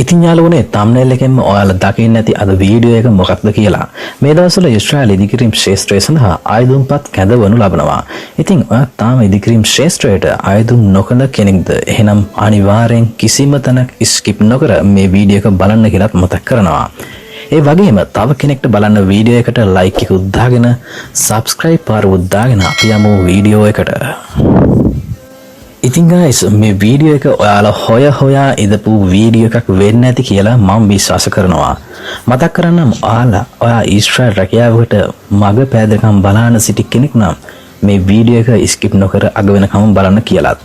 ඉතින් යාළුවනේ thumbnail එකෙන්ම ඔයාලා දකින්න ඇති අද වීඩියෝ එක මොකක්ද කියලා. මේ දවස්වල ඊශ්‍රායල් ඉදිකිරීම් ක්ෂේත්‍රය සඳහා ආයුධම්පත් කැඳවනු ලබනවා. ඉතින් ඔයා තාම ඉදිකිරීම් ක්ෂේත්‍රයට ආයුධම් නොකළ කෙනෙක්ද? එහෙනම් අනිවාර්යෙන් කිසිම තැනක් ස්කිප් නොකර මේ වීඩියෝ එක බලන්න කියලා මතක් කරනවා. ඒ වගේම තව කෙනෙක්ට බලන්න වීඩියෝ එකට ලයික් එක උද්දාගෙන subscribe පාරුව උද්දාගෙන අපි යමු වීඩියෝ එකට. ඉතින් guys මේ වීඩියෝ එක ඔයාලා හොයා ඉදපු වීඩියෝ එකක් වෙන්න ඇති කියලා මම විශ්වාස කරනවා. මතක් කරන්නම් ඔයා ඊශ්‍රායල් රැකියාවකට මග පෑදකම් බලන සිටි කෙනෙක් නම් මේ වීඩියෝ එක ස්කිප් නොකර අග වෙනකම් බලන්න කියලාත්.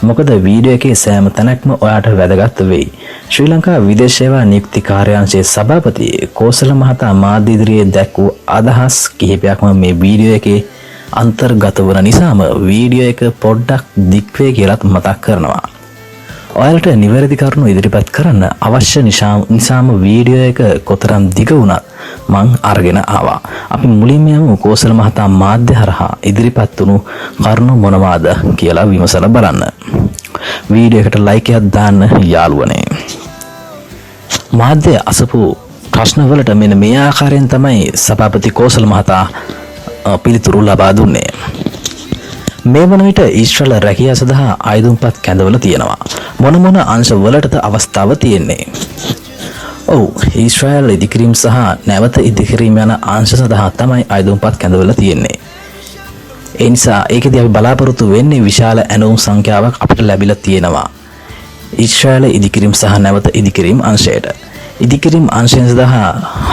මොකද වීඩියෝ එකේ සෑම තැනක්ම ඔයාට වැදගත් වෙයි. ශ්‍රී ලංකා විදේශ සේවා නියුක්ති කාර්යාංශයේ සභාපති කෝසල මහතා මාධ්‍ය ඉදිරියේ දැක්වූ අදහස් කිහිපයක්ම මේ වීඩියෝ එකේ අන්තර්ගත වන නිසාම වීඩියෝ එක පොඩ්ඩක් දික් වේ කියලාත් මතක් කරනවා. ඔයාලට නිවැරදි කරුණු ඉදිරිපත් කරන්න අවශ්‍ය නිසාම වීඩියෝ එක කොතරම් දිග වුණත් මං අරගෙන ආවා. අපි මුලින්ම යමු කෝසල මහතා මාධ්‍ය හරහා ඉදිරිපත් වුණු කරුණු මොනවාද කියලා විමසලා බලන්න. වීඩියෝ එකට ලයික් එකක් දාන්න යාළුවනේ. මාධ්‍ය අසපු ප්‍රශ්න වලට මෙන්න මේ ආකාරයෙන් තමයි සභාපති කෝසල මහතා පිළිතුරු ලබා දුන්නේ. මේ වන විට ඊශ්‍රායල් රැකියාව සඳහා ආයුධම්පත් කැඳවලා තියෙනවා. මොන අංශ වලටද අවස්ථාව තියෙන්නේ? ඔව්, ඊශ්‍රායල් ඉදිකිරීම් සහ නැවත ඉදිකිරීම් යන අංශ සඳහා තමයි ආයුධම්පත් කැඳවලා තියෙන්නේ. ඒ නිසා ඒකදී අපි බලාපොරොත්තු වෙන්නේ විශාල ඇණවුම් සංඛ්‍යාවක් අපිට ලැබිලා තියෙනවා. ඊශ්‍රායල් ඉදිකිරීම් සහ නැවත ඉදිකිරීම් අංශයට. ඉදිකිරීම් අංශයෙන් සඳහා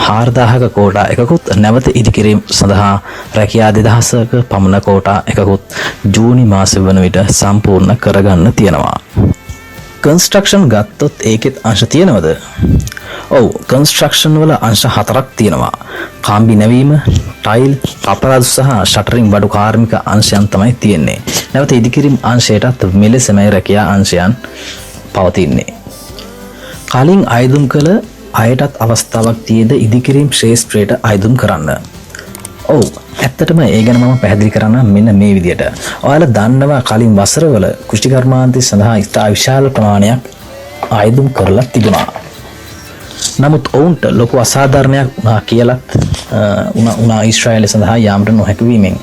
4000ක කෝටා එකකුත් නැවත ඉදිකිරීම් සඳහා රැකියා 2000ක පමණ කෝටා එකකුත් ජූනි මාසෙ වන විට සම්පූර්ණ කරගන්න තියෙනවා. කන්ස්ට්‍රක්ෂන් ගත්තොත් ඒකෙත් අංශ තියෙනවද? ඔව්, කන්ස්ට්‍රක්ෂන් වල අංශ 4ක් තියෙනවා. කාම්බි නැවීම, ටයිල්, අපරාධ සහ ෂටරින් බඩු කාර්මික අංශයන් තමයි තියෙන්නේ. නැවත ඉදිකිරීම් අංශයටත් මෙලෙසමයි රැකියා අංශයන් පවතින්නේ. කලින් ආයුධම් කළ අයටත් අවස්ථාවක් තියෙද ඉදිකිරීම් ක්ෂේත්‍රයට ආයුධම් කරන්න. ඔව්, ඇත්තටම ඒ ගැන මම පැහැදිලි කරන්න මෙන්න මේ විදියට. ඔයාලා දන්නවා කලින් වසරවල කෘෂිකර්මාන්තය සඳහා ඉතා විශාල ප්‍රමාණයක් ආයුධම් කරලා තිබුණා. නමුත් ඔවුන්ට ලොකු අසාධාරණයක් වුණා කියලත් උනා ඊශ්‍රායලය සඳහා යාමට නොහැකි වීමෙන්.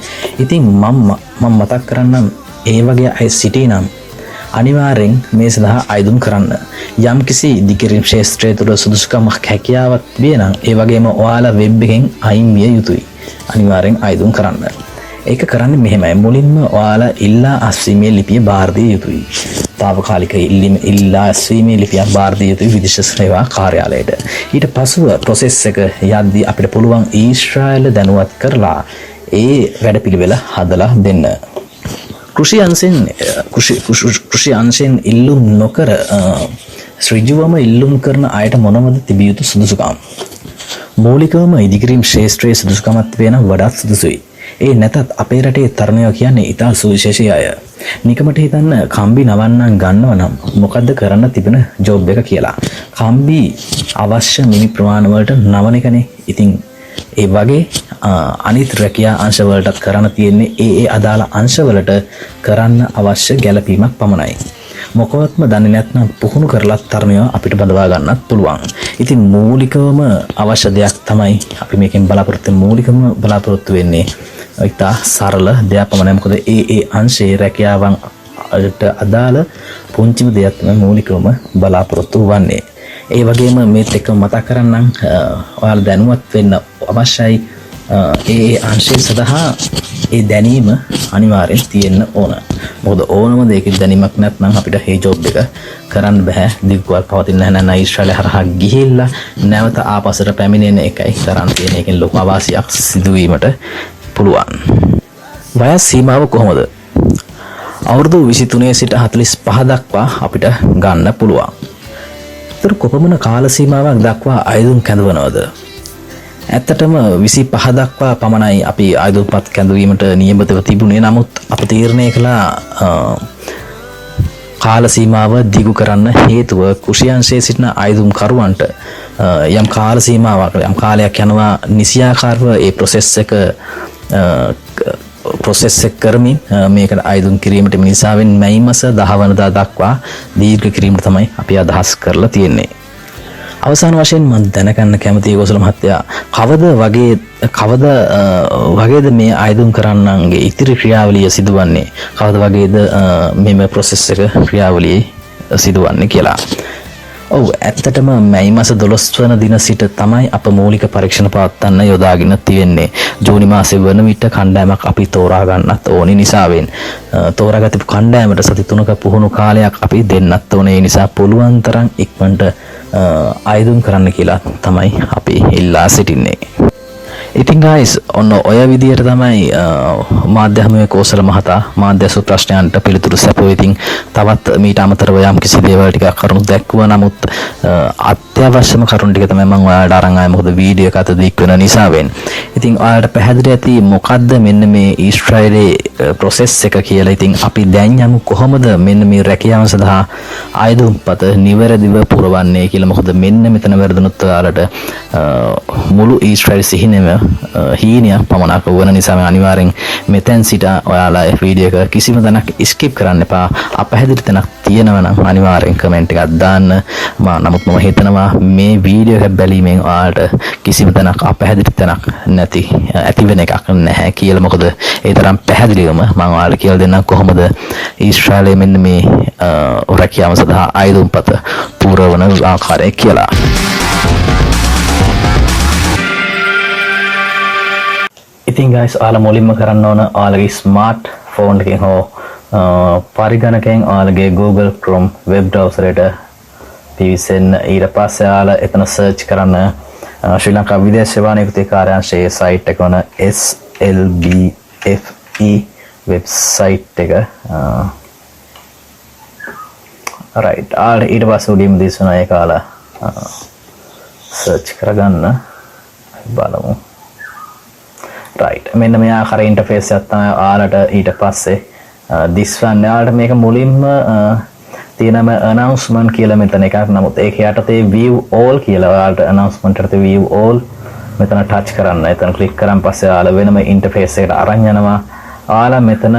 ඉතින් මම මතක් කරන්නම් ඒ වගේ අය සිටිනම් අනිවාර්යෙන් මේ සඳහා ආයුධම් කරන්න. යම්කිසි ඉදිකිරීම් ක්ෂේත්‍රය තුළ සුදුසුකමක් හැකියාවක් තිබේ නම් ඒ වගේම ඔයාලා වෙබ් එකෙන් අයින් විය යුතුයි. අනිවාර්යෙන් ආයුධම් කරන්න. ඒක කරන්නේ මෙහෙමයි. මුලින්ම ඔයාලා ඉල්ලා අස්වීමේ ලිපිය බාර දිය යුතුයි. තාවකාලික ඉල්ලා අස්වීමේ ලිපිය බාර දිය යුතුයි විදේශ සේවා කාර්යාලයට. ඊට පසුව ප්‍රොසෙස් එක යද්දී අපිට පුළුවන් ඊශ්‍රායල දැනුවත් කරලා ඒ වැඩපිළිවෙල හදලා දෙන්න. කෘෂි අංශයෙන් ඉල්ලුම් නොකර ඍජුවම ඉල්ලුම් කරන අයට මොනවද තිබිය යුතු සුදුසුකම්? මූලිකවම ඉදිකිරීම් ක්ෂේත්‍රයේ සුදුසුකමක් වෙන වඩාත් සුදුසුයි. ඒ නැතත් අපේ රටේ තරුණයෝ කියන්නේ ඉතා සුවිශේෂී අය. නිකමට හිතන්න කම්බි නවන්නම් ගන්නව නම් මොකද්ද කරන්න තිබෙන ජොබ් එක කියලා. කම්බි අවශ්‍ය මිනි ප්‍රමාණ වලට නවන එකනේ. ඉතින් ඒ වගේ අනිත් රැකියා අංශ වලටත් කරන්න තියෙන්නේ ඒ අදාළ අංශ වලට කරන්න අවශ්‍ය ගැළපීමක් පමණයි. මොකවත්ම දන්නේ නැත්නම් පුහුණු කරලා තරණය අපිට බඳවා ගන්නත් පුළුවන්. ඉතින් මූලිකවම අවශ්‍ය දෙයක් තමයි අපි මේකෙන් බලාපොරොත්තු වෙන්නේ ඉතා සරල දෙයක් පමණයි. මොකද ඒ අංශයේ රැකියාවන් වලට අදාළ පුංචිම දෙයක් තමයි මූලිකවම බලාපොරොත්තු වන්නේ. ඒ වගේම මේත් එක්ක මතක් කරන්නම් ඔයාලා දැනුවත් වෙන්න අවශ්‍යයි. ඒ අංශය සඳහා ඒ දැනීම අනිවාර්යෙන් තියෙන්න ඕන. මොකද ඕනම දෙයක දැනීමක් නැත්නම් අපිට මේ ජොබ් එක කරන්න බෑ. දිග්ගුවක් පවතින්නේ නැහැ. නැත්නම් ඊශ්‍රායලය හරහා ගිහිල්ලා නැවත ආපස්සට පැමිණෙන එකයි කරන්න තියෙන. එකෙන් ලොකු අවාසියක් සිදුවීමට පුළුවන්. වයස් සීමාව කොහොමද? අවුරුදු 23 සිට 45 දක්වා අපිට ගන්න පුළුවන්. ඒතර කොපමණ කාල සීමාවක් දක්වා ආයුධම් කැඳවනවද? ඇත්තටම 25 දක්වා පමණයි අපි ආයුධම්පත් කැඳවීමට නියමිතව තිබුණේ. නමුත් අප තීරණය කළා කාල සීමාව දිගු කරන්න හේතුව කෘෂි අංශයේ සිටින ආයුධම් කරුවන්ට යම් කාල සීමාවක් යම් කාලයක් යනවා නිසියාකාරව ඒ ප්‍රොසෙස් එක කරමින් මේකට ආයුධම් කිරීමට මිනිසාවෙන් මැයි මාස 10 වෙනිදා දක්වා දීර්ඝ කිරීමට තමයි අපි අදහස් කරලා තියෙන්නේ. අවසාන වශයෙන් මම දැනගන්න කැමතියි ගෝසල මහත්තයා කවද වගේද මේ ආයුධම් කරන්නන්ගේ ඉතිරි ක්‍රියාවලිය සිදුවන්නේ කවද වගේද මෙම ප්‍රොසෙස් එක ක්‍රියාවලිය සිදුවන්නේ කියලා. ඔව් ඇත්තටම මැයි මාස 12 වන දින සිට තමයි අප මූලික පරීක්ෂණ පවත්වන්න යොදාගෙන තියෙන්නේ. ජූනි මාසයේ වන විට කණ්ඩායමක් අපි තෝරා ගන්නත් ඕනි නිසාවෙන්. තෝරාගත්තු කණ්ඩායමට සති 3ක පුහුණු කාලයක් අපි දෙන්නත් ඕනේ. ඒ නිසා පුළුවන් තරම් ඉක්මනට ආයුධම් කරන්න කියලා තමයි අපි ඉල්ලා සිටින්නේ. ඉතින් guys ඔන්න ඔය විදියට තමයි මාධ්‍යහමයේ කෝසල මහතා මාධ්‍යසු ප්‍රශ්නයන්ට පිළිතුරු සැපුවේ. ඉතින් තවත් මීට අමතරව යම් කිසි දේවල් ටිකක් කරුණු දැක්වුවා. නමුත් අත්‍යවශ්‍යම කරුණු ටික තමයි මම ඔයාලට අරන් ආවේ. මොකද වීඩියෝ එක අත දික් වෙන නිසාවෙන්. ඉතින් ඔයාලට පැහැදිලි ඇති මොකද්ද මෙන්න මේ ඊශ්‍රායලයේ ප්‍රොසෙස් එක කියලා. ඉතින් අපි දැන් යමු කොහොමද මෙන්න මේ රැකියාව සඳහා ආයුධම්පත නිවැරදිව පුරවන්නේ කියලා. මොකද මෙන්න මෙතන වැරදුනොත් ඔයාලට මුළු ඊශ්‍රායල සිහිනෙම හීනයක් පමණක් වන නිසා අනිවාර්යෙන් මෙතෙන් සිට ඔයාලා වීඩියෝ එක කිසිම තැනක් ස්කිප් කරන්න එපා. අපහැදිලි තැනක් තියෙනවා නම් අනිවාර්යෙන් කමෙන්ට් එකක් දාන්න. නමුත් මම හිතනවා මේ වීඩියෝ එක බැලීමෙන් ඔයාලට කිසිම තැනක් අපහැදිලි තැනක් නැති ඇති වෙන එකක් නැහැ කියලා. මොකද ඒ තරම් පැහැදිලිවම මම ඔයාලට කියලා දෙන්නම් කොහොමද ඊශ්‍රායලයේ මෙන්න මේ රැකියාව සඳහා ආයුධම්පත පුරවන ආකාරය කියලා. ඉතින් guys ඔයාලා මුලින්ම කරන්න ඕන ඔයාලගේ ස්මාර්ට් ෆෝන් එකෙන් හෝ පරිගණකයෙන් ඔයාලගේ Google Chrome web browser එකට පිවිසෙන්න. ඊට පස්සේ ඔයාලා එතන search කරන්න ශ්‍රී ලංකා විදේශ සේවා නිකුති කාර්යාංශයේ site එක වන SLBFE website එක. right ඊට පස්සේ උඩින්ම දිස්වන එක ඔයාලා search කරගන්න බලමු. right මෙන්න මේ ආකාර ඉන්ටර්ෆේස් එකක් තමයි ඔයාලට ඊට පස්සේ දිස්වන්නේ. ඔයාලට මේක මුලින්ම තියෙනම announcement කියලා මෙතන එකක්. නමුත් ඒක යටතේ view all කියලා ඔයාලට announcement යටතේ view all මෙතන touch කරන්න. එතන click කරන් පස්සේ ඔයාලා වෙනම ඉන්ටර්ෆේස් එකට අරන් යනවා. ඔයාලා මෙතන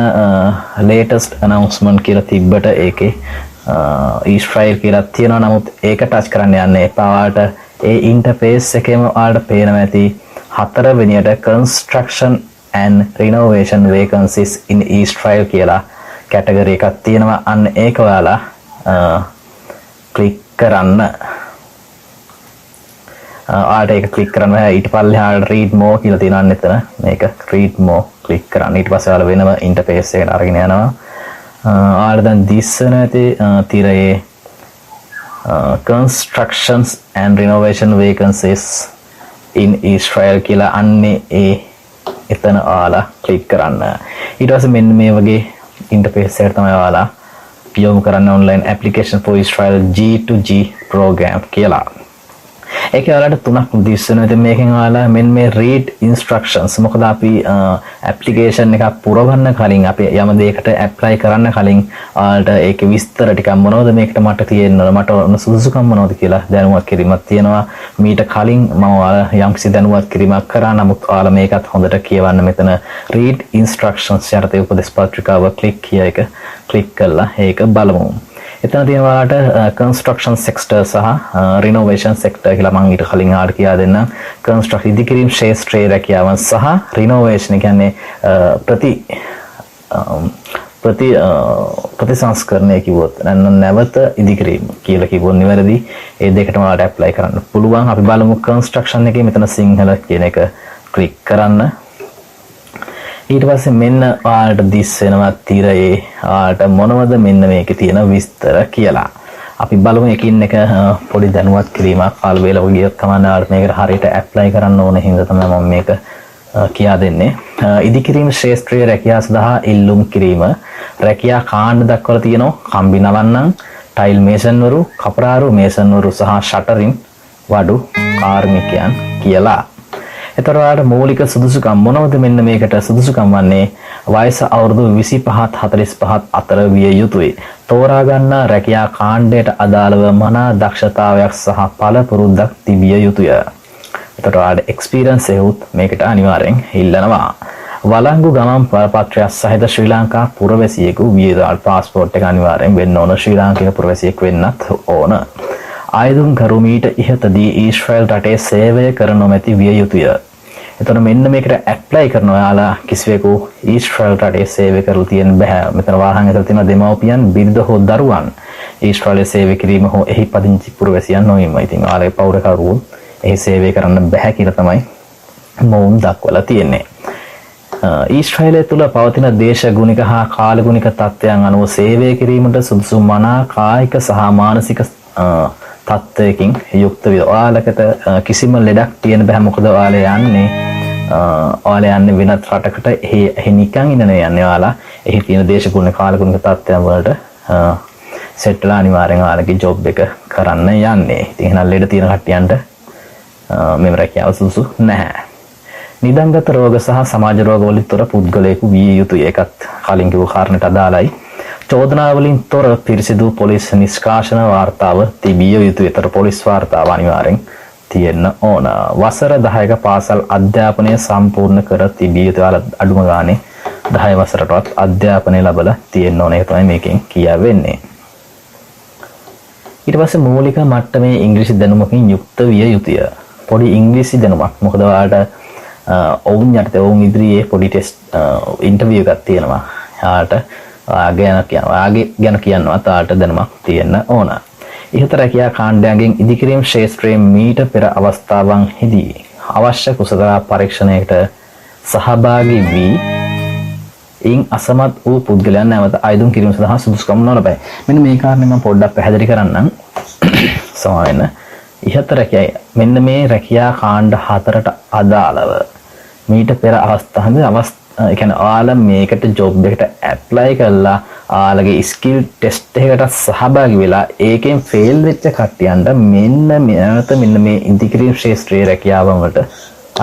latest announcement කියලා තිබ්බට ඒකේ Israel කියලා තියෙනවා. නමුත් ඒක touch කරන්න යන්න එපා. ඔයාලට ඒ ඉන්ටර්ෆේස් එකේම ඔයාලට පේනවා ඇති 4 වෙනියට construction and renovation vacancies in Israel කියලා කැටගරි එකක් තියෙනවා. අන්න ඒක ඔයාලා ක්ලික් කරන්න. ඔයාලට ඒක ක්ලික් කරන්න ඊට පල්ලෙහාට read more කියලා තියෙනවා. එතන මේක read more ක්ලික් කරන්න. ඊට පස්සේ ඔයාලා වෙනම ඉන්ටර්ෆේස් එකකට අරගෙන යනවා. ඔයාලා දැන් දිස්සන ඇති තිරයේ constructions and renovation vacancies in Israel කියලා අන්නේ ඒ එතන ඔයාලා ක්ලික් කරන්න. ඊට පස්සේ මෙන්න මේ වගේ ඉන්ටර්ෆේස් එකකට තමයි ඔයාලා යොමු කරන්න online application for Israel G2G program කියලා. ඒකේ ඔයාලට තුනක් දිස්සනවා. ඉතින් මේකෙන් ඔයාලා මෙන්න මේ read instructions මොකද අපි application එකක් පුරවන්න කලින් අපි යම් දෙයකට apply කරන්න කලින් ඔයාලට ඒකේ විස්තර ටිකක් මොනවද මේකට මට තියෙන්න ඕන මට ඕන සුදුසුකම් මොනවද කියලා දැනුවත් කිරීමක් තියෙනවා. මීට කලින් මම ඔයාලා යම්කිසි දැනුවත් කිරීමක් කරා. නමුත් ඔයාලා මේකත් හොඳට කියවන්න. මෙතන read instructions යටතේ උපදේශ පත්‍රිකාව ක්ලික් කරලා ඒක බලමු. එතන තියෙන ඔයාලට construction sector සහ renovation sector කියලා මම ඊට කලින් ආඩ් කියලා දෙන්නම්. construction ඉදිකිරීම ශාස්ත්‍රයේ රැකියාවන් සහ renovation කියන්නේ ප්‍රතිසංස්කරණය කිව්වොත් නැවත ඉදිකිරීම කියලා කිව්වොත් නිවැරදි. ඒ දෙකටම ඔයාලට apply කරන්න පුළුවන්. අපි බලමු construction එකේ මෙතන සිංහල කියන එක ක්ලික් කරන්න. ඊට පස්සේ මෙන්න ඔයාලට දිස් වෙනවා තිරයේ ඔයාලට මොනවද මෙන්න මේකේ තියෙන විස්තර කියලා. අපි බලමු එකින් එක පොඩි දැනුවත් කිරීමක් කාල වේලාව ගියොත් තමයි ඔයාලට මේකට හරියට ඇප්ලයි කරන්න ඕන හින්දා තමයි මම මේක කියා දෙන්නේ. ඉදිකිරීම ශාස්ත්‍රීය රැකියාව සඳහා ඉල්ලුම් කිරීම රැකියා කාණ්ඩ දක්වලා තියෙනවා. කම්බි නවන්නම්, ටයිල් මේසන්වරු, කපරාරු මේසන්වරු සහ ෂටරින් වඩු කාර්මිකයන් කියලා. එතකොට ඔයාලට මූලික සුදුසුකම් මොනවද මෙන්න මේකට සුදුසුකම් වන්නේ වයස අවුරුදු 25ත් 45ත් අතර විය යුතුයි. තෝරා ගන්න රැකියා කාණ්ඩයට අදාළව මනා දක්ෂතාවයක් සහ පළපුරුද්දක් තිබිය යුතුය. එතකොට ඔයාලට එක්ස්පීරියන්ස් එකත් මේකට අනිවාර්යෙන් ඉල්ලනවා. වළංගු ගමන් පත්‍රයක් සහිත ශ්‍රී ලංකා පුරවැසියෙකු විය යුතු පාස්පෝර්ට් එක අනිවාර්යෙන් වෙන්න ඕන. ශ්‍රී ලාංකික පුරවැසියෙක් වෙන්නත් ඕන. ආයුධම් කරුමීට ඉහතදී ඊශ්‍රායල් රටේ සේවය කර නොමැති විය යුතුය. එතකොට මෙන්න මේකට ඇප්ලයි කරනවා යාලා කිසිවෙකු ඊශ්‍රායල් රටේ සේවය කරලා තියෙන්න බෑ. මෙතන වාහන ඇතුළේ තියෙන දෙමව්පියන් බිරිඳ හෝ දරුවන් ඊශ්‍රායලයේ සේවය කිරීම හෝ එහි පදිංචි පුරවැසියන් නොවීම. ඉතින් ආලේ පෞරකරුවෝ එහි සේවය කරන්න බෑ කියලා තමයි මොවුන් දක්වලා තියෙන්නේ. ඊශ්‍රායලය තුළ පවතින දේශගුණික හා කාලගුණික තත්ත්වයන් අනුව සේවය කිරීමට සුදුසු මනා කායික සහ මානසික තත්ත්වයකින් යුක්ත වේ. ඔයාලකට කිසිම ලෙඩක් තියෙන බෑ. මොකද ඔයාලා යන්නේ වෙනත් රටකට එහි නිකන් ඉන්න නෙවෙයි යන්නේ. ඔයාලා එහි තියෙන දේශගුණික කාලගුණික තත්ත්වයන් වලට සෙට් වෙලා අනිවාර්යෙන් ඔයාලගේ ජොබ් එක කරන්න යන්නේ. ඉතින් එහෙනම් ලෙඩ තියෙන කට්ටියන්ට මෙම රැකියාව සුදුසු නැහැ. නිදන්ගත රෝග සහ සමාජ රෝග වලින් තොර පුද්ගලයෙකු විය යුතුය. ඒකත් කලින් කිව්ව කාරණේට අදාළයි. චෝදනා වලින් තොර පිරිසිදු පොලිස් නිෂ්කාශන වාර්තාව තිබිය යුතුය. ඒතර පොලිස් වාර්තාව අනිවාර්යෙන් තියෙන්න ඕන. වසර 10ක පාසල් අධ්‍යාපනය සම්පූර්ණ කර තිබිය යුතුය. අඩුම ගානේ 10 වසරටවත් අධ්‍යාපනය ලැබලා තියෙන්න ඕන. ඒක තමයි මේකෙන් කියවෙන්නේ. ඊට පස්සේ මූලික මට්ටමේ ඉංග්‍රීසි දැනුමකින් යුක්ත විය යුතුය. පොඩි ඉංග්‍රීසි දැනුමක්. මොකද ඔයාලට ඔවුන් යටතේ ඔවුන් ඉදිරියේ පොඩි ටෙස්ට් ඉන්ටර්විව් එකක් තියෙනවා. ඔයාගේ ගැන කියනවත් ඔයාලට දැනුමක් තියෙන්න ඕන. ඉහත රැකියා කාණ්ඩයන්ගෙන් ඉදිකිරීම් ශාස්ත්‍රයේ මීට පෙර අවස්ථාවන්හිදී අවශ්‍ය කුසලතා පරීක්ෂණයකට සහභාගී වී ඉන් අසමත් වූ පුද්ගලයන් නැවත අයදුම් කිරීම සඳහා සුදුසුකම් නොලබයි. මෙන්න මේ කාරණේ මම පොඩ්ඩක් පැහැදිලි කරන්නම්. සමාවෙන්න. ඉහත රැකියා මෙන්න මේ රැකියා කාණ්ඩ හතරට අදාළව මීට පෙර අවස්ථාවේ ඒ කියන්නේ ඔයාලා මේකට ජොබ් එකට ඇප්ලයි කරලා ඔයාලගේ ස්කිල් ටෙස්ට් එකකට සහභාගී වෙලා ඒකෙන් ෆේල් වෙච්ච කට්ටියන්ට මෙන්න මේ ඉදිකිරීම් ශාස්ත්‍රීය රැකියාවන් වලට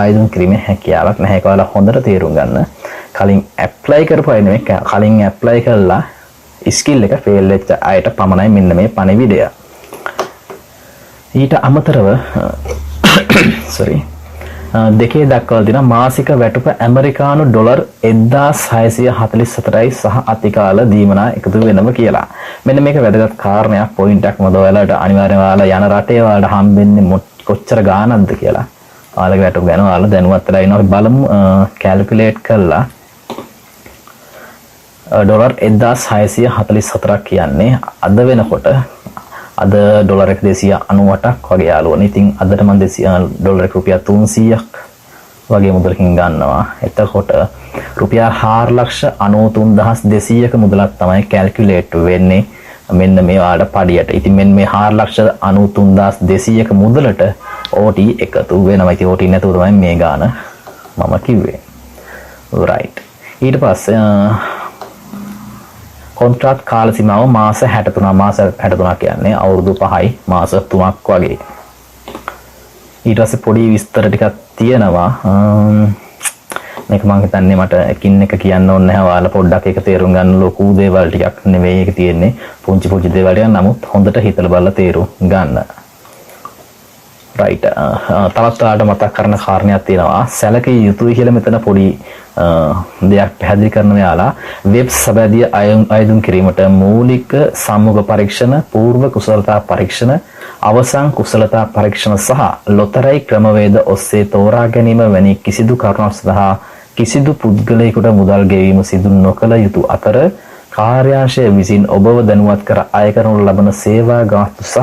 ආයුධම් කිරීමේ හැකියාවක් නැහැ. ඒක ඔයාලා හොඳට තේරුම් ගන්න. කලින් ඇප්ලයි කරපු අය නෙමෙයි කලින් ඇප්ලයි කරලා ස්කිල් එක ෆේල් වෙච්ච අයට පමණයි මෙන්න මේ පණිවිඩය. ඊට අමතරව දෙකේ දක්වලා තියෙන මාසික වැටුප ඇමරිකානු ඩොලර් 1644යි සහ අතිකාල දීමනා එකතු වෙනම කියලා. මෙන්න මේක වැදගත් කාරණයක් පොයින්ට් එකක් මොකද ඔයාලට අනිවාර්යයෙන් ඔයාලා යන රටේ ඔයාලට හම්බෙන්නේ කොච්චර ගාණක්ද කියලා. ඔයාලගේ වැටුප ගැන ඔයාලා දැනුවත් වෙලා ඉන්නවා. බලමු කැල්කියුලේට් කරලා ඩොලර් 1644ක් කියන්නේ අද වෙනකොට අද ඩොලර් 298ක් වගේ යාළුවනේ. ඉතින් අදට මම ඩොලර් රුපියල් 300ක් වගේ මුදලකින් ගන්නවා. එතකොට රුපියල් 4,93,200ක මුදලක් තමයි කැල්කියුලේට් වෙන්නේ මෙන්න මේ වලට පඩියට. ඉතින් මෙන්න මේ 4,93,200ක මුදලට OT එකතු වෙනවා. ඉතින් OT නැතුව තමයි මේ ගාන මම කිව්වේ. right. ඊට පස්සේ කොන්ත්‍රාත් කාල සීමාව මාස 63. මාස 63 කියන්නේ අවුරුදු 5යි මාස 3ක් වගේ. ඊට පස්සේ පොඩි විස්තර ටිකක් තියෙනවා. මේක මම හිතන්නේ මට එකින් එක කියන්න ඕනේ නැහැ. ඔයාලා පොඩ්ඩක් ඒක තේරුම් ගන්න ලොකු දේවල් ටිකක් නෙවෙයි ඒක තියෙන්නේ. පුංචි දේවල් ටිකක්. නමුත් හොඳට හිතලා බලලා තේරුම් ගන්න. right. තවත් ඔයාලට මතක් කරන කාරණයක් තියෙනවා. සැලකිය යුතුයි කියලා මෙතන පොඩි දෙයක් පැහැදිලි කරන යාලා වෙබ් සබැදිය අයදුම් කිරීමට මූලික සම්මුඛ පරීක්ෂණ, පූර්ව කුසලතා පරීක්ෂණ, අවසන් කුසලතා පරීක්ෂණ සහ ලොතරැයි ක්‍රමවේද ඔස්සේ තෝරා ගැනීම වැනි කිසිදු කරුණක් සඳහා කිසිදු පුද්ගලයෙකුට මුදල් ගෙවීම සිදු නොකළ යුතු අතර කාර්යාංශය විසින් ඔබව දැනුවත් කර අය කරනු ලබන සේවා ගාස්තු සහ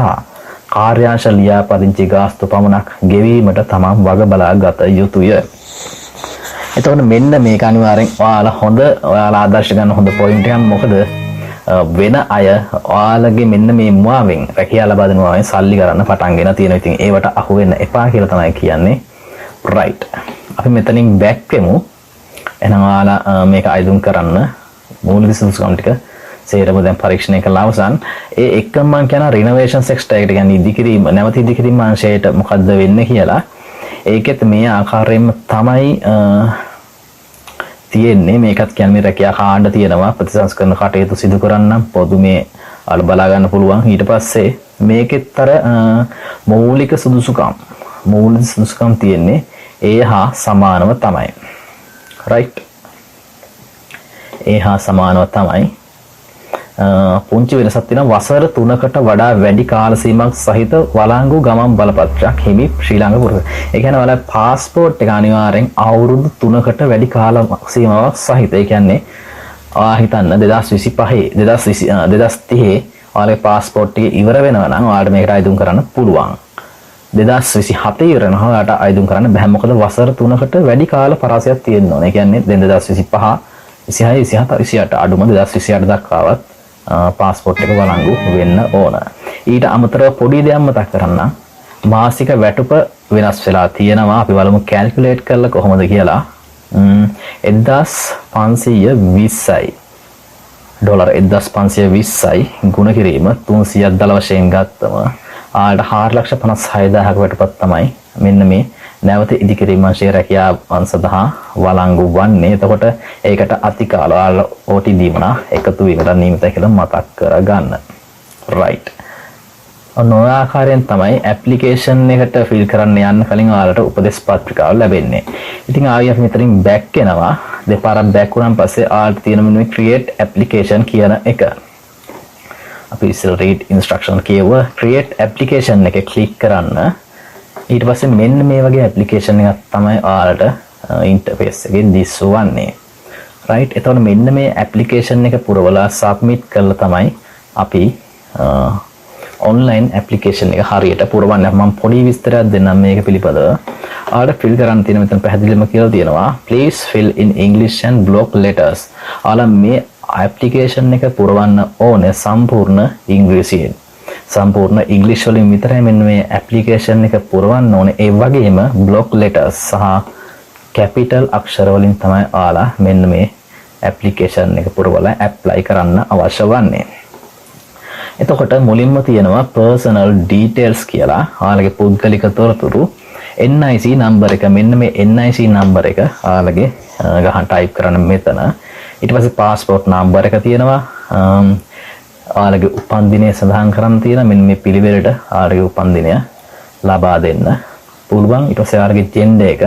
කාර්යාංශ ලියාපදිංචි ගාස්තු පමණක් ගෙවීමට තමන් වග බලා ගත යුතුය. එතකොට මෙන්න මේක අනිවාර්යෙන් ඔයාලා ආදර්ශ ගන්න හොඳ පොයින්ට් එකක්. මොකද වෙන අය ඔයාලගේ මෙන්න මේ මුවාවෙන් රැකියාව ලබා දෙන මුවාවෙන් සල්ලි කරන්න පටන්ගෙන තියෙනවා. ඉතින් ඒවට අහු වෙන්න එපා කියලා තමයි කියන්නේ. right. අපි මෙතනින් බෑක් වෙමු. එහෙනම් ඔයාලා මේක අයදුම් කරන්න මූලික සුදුසුකම් ටික සේරම දැන් පරීක්ෂණය කළා අවසන්. ඒ එක්කම මම කියන රිනෝවේෂන් සෙක්ටර් එකට කියන්නේ ඉදිකිරීම නැවත ඉදිකිරීම අංශයට මොකද්ද වෙන්නේ කියලා. ඒකෙත් මේ ආකාරයෙන්ම තමයි තියෙන්නේ. මේකත් කියන්නේ රැකියා කාණ්ඩ තියෙනවා. ප්‍රතිසංස්කරණ කටයුතු සිදු කරන්න පොදු මේ බලා ගන්න පුළුවන්. ඊට පස්සේ මේකෙත් අර මූලික සුදුසුකම් තියෙන්නේ ඒ හා සමානව තමයි. right. ඒ හා සමානව තමයි. පුංචි වෙනසක් තියෙනවා. වසර 3කට වඩා වැඩි කාල සීමාවක් සහිත වළංගු ගමන් බලපත්‍රයක් හිමි ශ්‍රී ලංකා පුරවැසියෙක්. ඒ කියන්නේ ඔයාලා પાස්පෝර්ට් එක අනිවාර්යෙන් අවුරුදු 3කට වැඩි කාල සීමාවක් සහිත. ඒ කියන්නේ හිතන්න 2025 2030 ඔයාලගේ પાස්පෝර්ට් එක ඉවර වෙනවා නම් ඔයාලට මේකට අයදුම් කරන්න පුළුවන්. 2027 ඉවර වෙනවා ඔයාලට අයදුම් කරන්න බෑ. මොකද වසර 3කට වැඩි කාල පරාසයක් තියෙන්න ඕනේ. ඒ කියන්නේ 2025 26 27 28 අඩුම 2028 දක්වාවත් පාස්පෝර්ට් එක වළංගු වෙන්න ඕන. ඊට අමතරව පොඩි දෙයක් මතක් කරන්න. මාසික වැටුප වෙනස් වෙලා තියෙනවා. අපි බලමු කැල්කියුලේට් කරලා කොහොමද කියලා. 1520යි ඩොලර් 1520යි ගුණ කිරීම 300ක් දල වශයෙන් ගත්තම ආට 4,56,000ක වැටුපක් තමයි මෙන්න මේ නැවත ඉදිකිරීම අංශයේ රැකියාවන් සඳහා වළංගු වන්නේ. එතකොට ඒකට අතිකාල OT දීමනා එකතු වීමට නියමිතයි කියලා මතක් කරගන්න. right. ඔන්න ඔය ආකාරයෙන් තමයි ඇප්ලිකේෂන් එකට ෆිල් කරන්න යන්න කලින් ඔයාලට උපදෙස් පත්‍රිකාව ලැබෙන්නේ. ඉතින් ආයෙ අපි මෙතනින් බෑක් වෙනවා. දෙපාරක් බෑක් වුණාන් පස්සේ ඔයාලට තියෙන මෙන්න create application කියන එක. අපි ඉස්සෙල් read instruction කියව create application එකේ click කරන්න. ඊට පස්සේ මෙන්න මේ වගේ ඇප්ලිකේෂන් එකක් තමයි ඔයාලට ඉන්ටර්ෆේස් එකේ දිස්වන්නේ. right. එතකොට මෙන්න මේ ඇප්ලිකේෂන් එක පුරවලා සබ්මිට් කරලා තමයි අපි ඔන්ලයින් ඇප්ලිකේෂන් එක හරියට පුරවන්න. මම පොඩි විස්තරයක් දෙන්නම් මේක පිළිබඳව. ඔයාලට ෆිල් කරන්න තියෙන මෙතන පැහැදිලිවම කියලා තියෙනවා please fill in English and block letters. ඔයාලා මේ ඇප්ලිකේෂන් එක පුරවන්න ඕනේ සම්පූර්ණ ඉංග්‍රීසියෙන්. සම්පූර්ණ ඉංග්‍රීසි වලින් විතරයි මෙන්න මේ ඇප්ලිකේෂන් එක පුරවන්න ඕනේ. ඒ වගේම block letters සහ capital අක්ෂර වලින් තමයි ඔයාලා මෙන්න මේ ඇප්ලිකේෂන් එක පුරවලා ඇප්ලයි කරන්න අවශ්‍ය වන්නේ. එතකොට මුලින්ම තියෙනවා personal details කියලා. ඔයාලගේ පුද්ගලික තොරතුරු NIC number එක. මෙන්න මේ NIC number එක ඔයාලගේ ගහන් type කරන්න මෙතන. ඊට පස්සේ passport number එක තියෙනවා. ඔයාලගේ උපන් දිනය සඳහන් කරන්න තියෙන මෙන්න මේ පිළිවෙලට ඔයාලගේ උපන් දිනය ලබා දෙන්න පුළුවන්. ඊට පස්සේ ඔයාලගේ gender එක.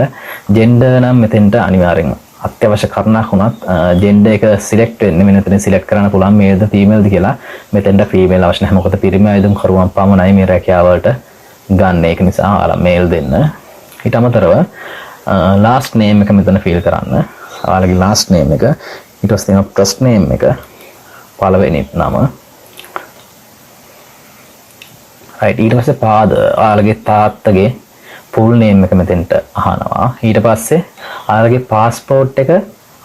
gender නම් මෙතෙන්ට අනිවාර්යෙන් අත්‍යවශ්‍ය කාරණාවක් වුණත් gender එක select වෙන්නේ මෙන්න මෙතන select කරන්න පුළුවන් male ද female ද කියලා. මෙතෙන්ට female අවශ්‍ය නැහැ. මොකද පිරිමි අයදුම් කරුවන් පමණයි මේ රැකියාවලට ගන්න. ඒක නිසා ඔයාලා male දෙන්න. ඊට අමතරව last name එක මෙතන fill කරන්න. ඔයාලගේ last name එක. ඊට පස්සේ තියෙනවා first name එක. පළවෙනි නම. right. ඊට පස්සේ ඔයාලගේ තාත්තගේ full name එක මෙතෙන්ට අහනවා. ඊට පස්සේ ඔයාලගේ passport එක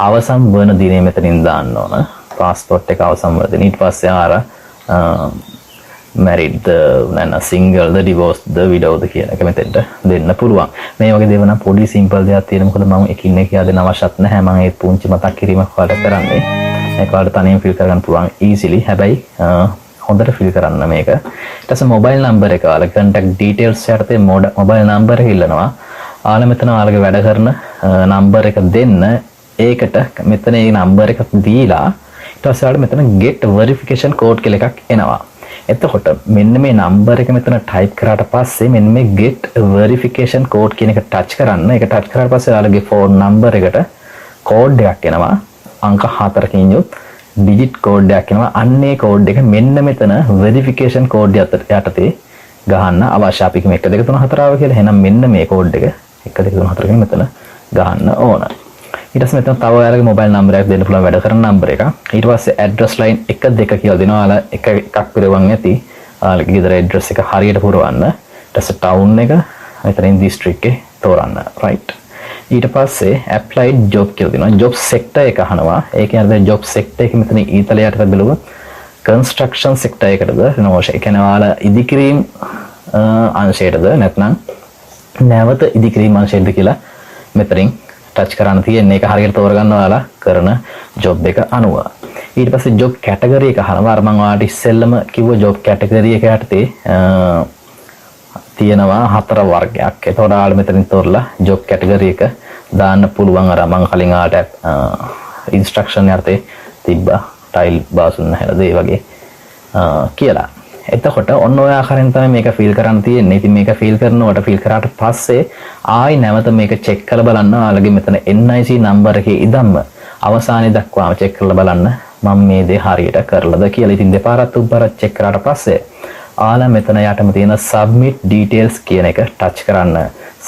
අවසන් වන දිනේ මෙතනින් දාන්න ඕන. passport එක අවසන් වන දිනේ. ඊට පස්සේ ඔයාලා married නැත්නම් single ද divorced ද widow ද කියන එක මෙතෙන්ට දෙන්න පුළුවන්. මේ වගේ දේවල් නම් පොඩි simple දෙයක් තියෙන. මොකද මම එකින් එක කියලා දෙන්න අවශ්‍යත් නැහැ. මම ඒ පුංචි මතක් කිරීමක් ඔයාලට කරන්නේ. ඒක ඔයාලට තනියම fill කරගන්න පුළුවන් easily. හැබැයි හොඳට fill කරන්න මේක. ඊට පස්සේ mobile number එක ඔයාලගේ contact details යටතේ mobile number එක ඉල්ලනවා. ඔයාලා මෙතන ඔයාලගේ වැඩ කරන number එක දෙන්න. ඒකට මෙතන මේ number එක දීලා ඊට පස්සේ ඔයාලට මෙතන get verification code කියලා එකක් එනවා. එතකොට මෙන්න මේ number එක මෙතන type කරාට පස්සේ මෙන්න මේ get verification code කියන එක touch කරන්න. ඒක touch කරාට පස්සේ ඔයාලගේ phone number එකට code එකක් එනවා. අංක 4කින් යුත් digit code එකක් එනවා. අන්නේ code එක මෙන්න මෙතන verification code යටතේ ගහන්න අවශ්‍ය. අපි මේ 1 2 3 4 ආව කියලා. එහෙනම් මෙන්න මේ code එක 1 2 3 4 කියන මෙතන ගහන්න ඕන. ඊට පස්සේ මෙතන තව ඔයාලගේ mobile number එකක් දෙන්න පුළුවන් වැඩ කරන number එක. ඊට පස්සේ address line 1 2 කියලා දෙනවා. ඔයාලා එකක් පුරවන්න ඇති. ඔයාලගේ ගෙදර address එක හරියට පුරවන්න. ඊට පස්සේ town එක මෙතනින් district එකේ තෝරන්න. right. ඊට පස්සේ applied job කියලා දෙනවා. job sector එක අහනවා. ඒ කියන්නේ job sector එක මෙතන ඊතලයට බැලුවොත් construction sector එකටද renovation. ඒ කියන්නේ ඔයාලා ඉදිකිරීම අංශයටද නැත්නම් නැවත ඉදිකිරීම අංශයටද කියලා මෙතනින් ටච් කරන්න තියෙන්නේ. ඒක හරියට තෝරගන්න ඔයාලා කරන job එක අනුව. ඊට පස්සේ job category එක අහනවා. අර මම ඔයාලට ඉස්සෙල්ලම කිව්ව job category එක යටතේ තියෙනවා 4 වර්ගයක්. ඒතකොට ඔයාලා මෙතනින් තෝරලා job category එක දාන්න පුළුවන්. අර මම කලින් ඔයාලට instruction යටතේ තිබ්බා tile බාසුන් නැහැලද ඒ වගේ කියලා. එතකොට ඔන්න ඔය ආකාරයෙන් තමයි මේක ෆීල් කරන්න තියෙන්නේ. ඉතින් මේක ෆීල් කරනකොට ෆීල් කරාට පස්සේ ආයි නැවත මේක චෙක් කරලා බලන්න. ඔයාලගේ මෙතන NIC නම්බර් එකේ ඉදම්ම අවසානයේ දක්වාම චෙක් කරලා බලන්න මම මේ දේ හරියට කරලාද කියලා. ඉතින් දෙපාරක් තුන්පාරක් චෙක් කරාට පස්සේ ආලා මෙතන යටම තියෙන submit details කියන එක ටච් කරන්න.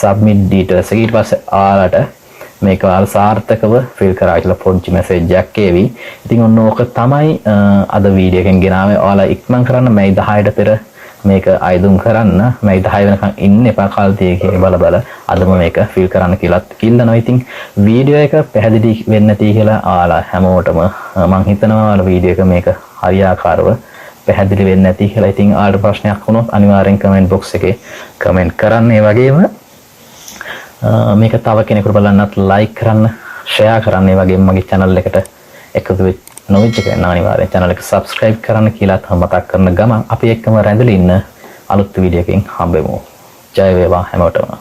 submit details එක ඊට පස්සේ ආලාට මේක ආල් සාර්ථකව ෆිල් කරා කියලා පොඩි මැසේජ් එකක් එවි. ඉතින් ඔන්න ඕක තමයි අද වීඩියෝ එකෙන් ගෙනාවේ. ඔයාලා ඉක්මන් කරන්න මේ 10ට පෙර මේක අයදුම් කරන්න. මේ 10 වෙනකන් ඉන්න එපා කල්තියේ කියලා බල අදම මේක ෆිල් කරන්න කියලාත් කිල්ලනවා. ඉතින් වීඩියෝ එක පැහැදිලි වෙන්නේ නැති කියලා ආලා හැමෝටම මම හිතනවා ඔයාලා වීඩියෝ එක මේක හරියාකාරව පැහැදිලි වෙන්නේ නැති කියලා. ඉතින් ආට ප්‍රශ්නයක් වුණොත් අනිවාර්යෙන් කමෙන්ට් බොක්ස් එකේ කමෙන්ට් කරන්න. ඒ වගේම මේක තව කෙනෙකුට බලන්නත් ලයික් කරන්න, ෂෙයා කරන්න. ඒ වගේම මගේ channel එකට එකතු වෙච්ච නොවිච්ච කෙනා අනිවාර්යෙන් channel එක subscribe කරන්න කියලාත් මතක් කරන ගමන් අපි එක්කම රැඳිලා ඉන්න අලුත් වීඩියෝ එකකින් හම්බෙමු. ජය වේවා හැමෝටම.